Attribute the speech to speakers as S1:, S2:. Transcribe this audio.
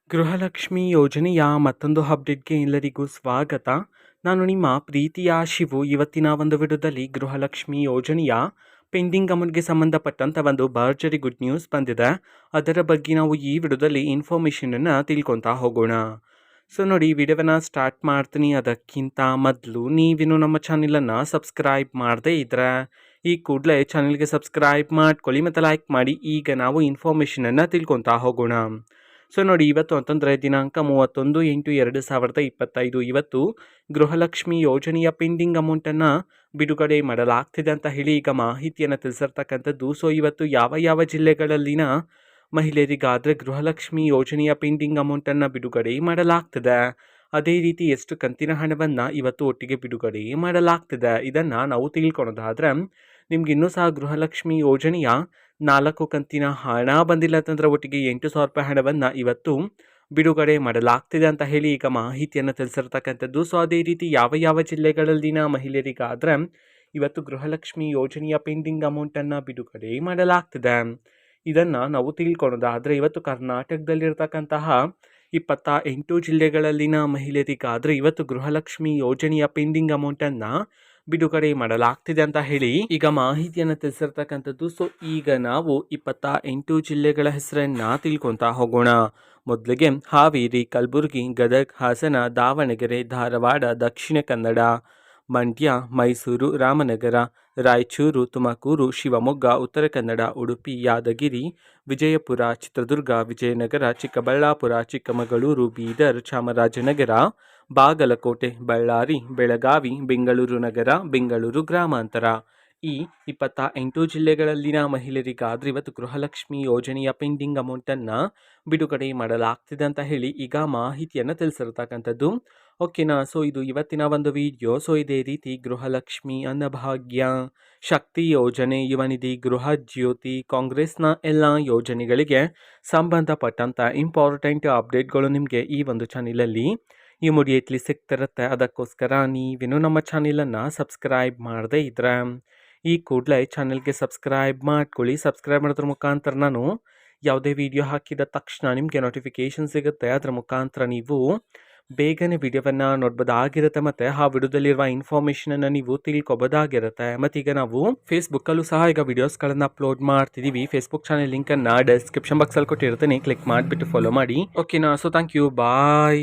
S1: ಗೃಹಲಕ್ಷ್ಮಿ ಯೋಜನೆಯ ಮತ್ತೊಂದು ಅಪ್ಡೇಟ್‌ಗೆ ಎಲ್ಲರಿಗೂ ಸ್ವಾಗತ. ನಾನು ನಿಮ್ಮ ಪ್ರೀತಿಯ ಶಿವು. ಇವತ್ತಿನ ಒಂದು ವಿಡಿಯೋದಲ್ಲಿ ಗೃಹಲಕ್ಷ್ಮಿ ಯೋಜನೆಯ ಪೆಂಡಿಂಗ್ ಅಮೌಂಟ್‌ಗೆ ಸಂಬಂಧಪಟ್ಟಂತ ಒಂದು ಭರ್ಜರಿ ಗುಡ್ ನ್ಯೂಸ್ ಬಂದಿದೆ. ಅದರ ಬಗ್ಗೆ ನಾವು ಈ ವಿಡಿಯೋದಲ್ಲಿ ಇನ್ಫಾರ್ಮೇಷನನ್ನು ತಿಳ್ಕೊತಾ ಹೋಗೋಣ. ಸೊ ನೋಡಿ, ವಿಡಿಯೋವನ್ನು ಸ್ಟಾರ್ಟ್ ಮಾಡ್ತೀನಿ. ಅದಕ್ಕಿಂತ ಮೊದಲು ನೀವಿನ್ನು ನಮ್ಮ ಚಾನಲನ್ನು ಸಬ್ಸ್ಕ್ರೈಬ್ ಮಾಡದೇ ಇದ್ದರೆ ಈ ಕೂಡಲೇ ಚಾನಲ್ಗೆ ಸಬ್ಸ್ಕ್ರೈಬ್ ಮಾಡ್ಕೊಳ್ಳಿ ಮತ್ತು ಲೈಕ್ ಮಾಡಿ. ಈಗ ನಾವು ಇನ್ಫಾರ್ಮೇಷನನ್ನು ತಿಳ್ಕೊತಾ ಹೋಗೋಣ. ಸೊ ನೋಡಿ, ಇವತ್ತು ಅಂತಂದರೆ ದಿನಾಂಕ 31/8/2025 ಇವತ್ತು ಗೃಹಲಕ್ಷ್ಮಿ ಯೋಜನೆಯ ಪೆಂಡಿಂಗ್ ಅಮೌಂಟನ್ನು ಬಿಡುಗಡೆ ಮಾಡಲಾಗ್ತಿದೆ ಅಂತ ಹೇಳಿ ಈಗ ಮಾಹಿತಿಯನ್ನು ತಿಳಿಸಿರ್ತಕ್ಕಂಥದ್ದು. ಸೊ ಇವತ್ತು ಯಾವ ಜಿಲ್ಲೆಗಳಲ್ಲಿನ ಮಹಿಳೆಯರಿಗಾದರೆ ಗೃಹಲಕ್ಷ್ಮಿ ಯೋಜನೆಯ ಪೆಂಡಿಂಗ್ ಅಮೌಂಟನ್ನು ಬಿಡುಗಡೆ ಮಾಡಲಾಗ್ತದೆ, ಅದೇ ರೀತಿ ಎಷ್ಟು ಕಂತಿನ ಹಣವನ್ನು ಇವತ್ತು ಒಟ್ಟಿಗೆ ಬಿಡುಗಡೆ ಮಾಡಲಾಗ್ತದೆ, ಇದನ್ನು ನಾವು ತಿಳ್ಕೊಳೋದಾದರೆ ನಿಮ್ಗೆ ಇನ್ನೂ ಸಹ ಗೃಹಲಕ್ಷ್ಮಿ ಯೋಜನೆಯ 4 ಕಂತಿನ ಹಣ ಬಂದಿಲ್ಲ ಅಂತಂದರೆ ಒಟ್ಟಿಗೆ 8,000 ರೂಪಾಯಿ ಹಣವನ್ನು ಇವತ್ತು ಬಿಡುಗಡೆ ಮಾಡಲಾಗ್ತಿದೆ ಅಂತ ಹೇಳಿ ಈಗ ಮಾಹಿತಿಯನ್ನು ತಿಳಿಸಿರ್ತಕ್ಕಂಥದ್ದು. ಸೊ ಅದೇ ರೀತಿ ಯಾವ ಜಿಲ್ಲೆಗಳಲ್ಲಿನ ಮಹಿಳೆಯರಿಗಾದರೆ ಇವತ್ತು ಗೃಹಲಕ್ಷ್ಮಿ ಯೋಜನೆಯ ಪೆಂಡಿಂಗ್ ಅಮೌಂಟನ್ನು ಬಿಡುಗಡೆ ಮಾಡಲಾಗ್ತಿದೆ, ಇದನ್ನು ನಾವು ತಿಳ್ಕೊಳೋದಾದರೆ ಇವತ್ತು ಕರ್ನಾಟಕದಲ್ಲಿರ್ತಕ್ಕಂತಹ 28 ಜಿಲ್ಲೆಗಳಲ್ಲಿನ ಮಹಿಳೆಯರಿಗಾದರೆ ಇವತ್ತು ಗೃಹಲಕ್ಷ್ಮಿ ಯೋಜನೆಯ ಪೆಂಡಿಂಗ್ ಅಮೌಂಟನ್ನು ಬಿಡುಗಡೆ ಮಾಡಲಾಗ್ತಿದೆ ಅಂತ ಹೇಳಿ ಈಗ ಮಾಹಿತಿಯನ್ನು ತಿಳಿಸಿರ್ತಕ್ಕಂಥದ್ದು. ಸೊ ಈಗ ನಾವು 28 ಜಿಲ್ಲೆಗಳ ಹೆಸರನ್ನು ತಿಳ್ಕೊತಾ ಹೋಗೋಣ. ಮೊದಲಿಗೆ ಹಾವೇರಿ, ಕಲಬುರಗಿ, ಗದಗ, ಹಾಸನ, ದಾವಣಗೆರೆ, ಧಾರವಾಡ, ದಕ್ಷಿಣ ಕನ್ನಡ, ಮಂಡ್ಯ, ಮೈಸೂರು, ರಾಮನಗರ, ರಾಯಚೂರು, ತುಮಕೂರು, ಶಿವಮೊಗ್ಗ, ಉತ್ತರ ಕನ್ನಡ, ಉಡುಪಿ, ಯಾದಗಿರಿ, ವಿಜಯಪುರ, ಚಿತ್ರದುರ್ಗ, ವಿಜಯನಗರ, ಚಿಕ್ಕಬಳ್ಳಾಪುರ, ಚಿಕ್ಕಮಗಳೂರು, ಬೀದರ್, ಚಾಮರಾಜನಗರ, ಬಾಗಲಕೋಟೆ, ಬಳ್ಳಾರಿ, ಬೆಳಗಾವಿ, ಬೆಂಗಳೂರು ನಗರ, ಬೆಂಗಳೂರು ಗ್ರಾಮಾಂತರ. ಈ 28 ಜಿಲ್ಲೆಗಳಲ್ಲಿನ ಮಹಿಳೆಯರಿಗಾದರೆ ಇವತ್ತು ಗೃಹಲಕ್ಷ್ಮಿ ಯೋಜನೆಯ ಪೆಂಡಿಂಗ್ ಅಮೌಂಟನ್ನು ಬಿಡುಗಡೆ ಮಾಡಲಾಗ್ತಿದೆ ಅಂತ ಹೇಳಿ ಈಗ ಮಾಹಿತಿಯನ್ನು ತಿಳಿಸಿರ್ತಕ್ಕಂಥದ್ದು. ಓಕೆನಾ. ಸೊ ಇದು ಇವತ್ತಿನ ಒಂದು ವಿಡಿಯೋ. ಸೊ ಇದೇ ರೀತಿ ಗೃಹಲಕ್ಷ್ಮಿ, ಅನ್ನಭಾಗ್ಯ, ಶಕ್ತಿ ಯೋಜನೆ, ಯುವನಿಧಿ, ಗೃಹ ಜ್ಯೋತಿ, ಕಾಂಗ್ರೆಸ್ನ ಎಲ್ಲ ಯೋಜನೆಗಳಿಗೆ ಸಂಬಂಧಪಟ್ಟಂಥ ಇಂಪಾರ್ಟೆಂಟ್ ಅಪ್ಡೇಟ್ಗಳು ನಿಮಗೆ ಈ ಒಂದು ಚಾನಲಲ್ಲಿ ಇಮಿಡಿಯೇಟ್ಲಿ ಸಿಗ್ತಿರುತ್ತೆ. ಅದಕ್ಕೋಸ್ಕರ ನೀವೇನು ನಮ್ಮ ಚಾನಲನ್ನು ಸಬ್ಸ್ಕ್ರೈಬ್ ಮಾಡದೇ ಇದ್ದರೆ ಈ ಕೂಡಲೇ ಚಾನಲ್ಗೆ ಸಬ್ಸ್ಕ್ರೈಬ್ ಮಾಡ್ಕೊಳ್ಳಿ. ಸಬ್ಸ್ಕ್ರೈಬ್ ಮಾಡೋದ್ರ ಮುಖಾಂತರ ನಾನು ಯಾವುದೇ ವಿಡಿಯೋ ಹಾಕಿದ ತಕ್ಷಣ ನಿಮಗೆ ನೋಟಿಫಿಕೇಷನ್ ಸಿಗುತ್ತೆ. ಅದರ ಮುಖಾಂತರ ನೀವು ಬೇಗನೆ ವಿಡಿಯೋವನ್ನು ನೋಡ್ಬೋದಾಗಿರುತ್ತೆ ಮತ್ತು ಆ ವಿಡಿಯೋದಲ್ಲಿರುವ ಇನ್ಫಾರ್ಮೇಷನನ್ನು ನೀವು ತಿಳ್ಕೊಬೋದಾಗಿರುತ್ತೆ. ಮತ್ತೀಗ ನಾವು ಫೇಸ್ಬುಕ್ಕಲ್ಲೂ ಸಹ ಈಗ ವಿಡಿಯೋಸ್ಗಳನ್ನು ಅಪ್ಲೋಡ್ ಮಾಡ್ತಿದ್ದೀವಿ. ಫೇಸ್ಬುಕ್ ಚಾನಲ್ ಲಿಂಕನ್ನು ಡಿಸ್ಕ್ರಿಪ್ಷನ್ ಬಾಕ್ಸಲ್ಲಿ ಕೊಟ್ಟಿರ್ತೀನಿ, ಕ್ಲಿಕ್ ಮಾಡಿಬಿಟ್ಟು ಫಾಲೋ ಮಾಡಿ. ಓಕೆನಾ. So thank you, bye.